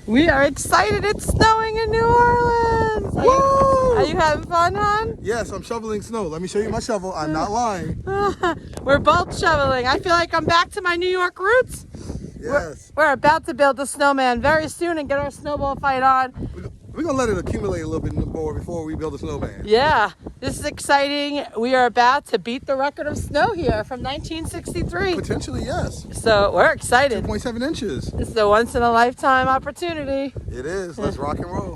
We are excited. It's snowing in New Orleans. Are you having fun, hon? Yes, I'm shoveling snow. Let me show you my shovel. I'm not lying. We're both shoveling. I feel like I'm back to my New York roots. Yes. We're about to build a snowman very soon and get our snowball fight on. We're going to let it accumulate a little bit more before we build a snowman. Yeah, this is exciting. We are about to beat the record of snow here from 1963. Potentially, yes. So we're excited. 2.7 inches. It's a once in a lifetime opportunity. It is. Let's rock and roll.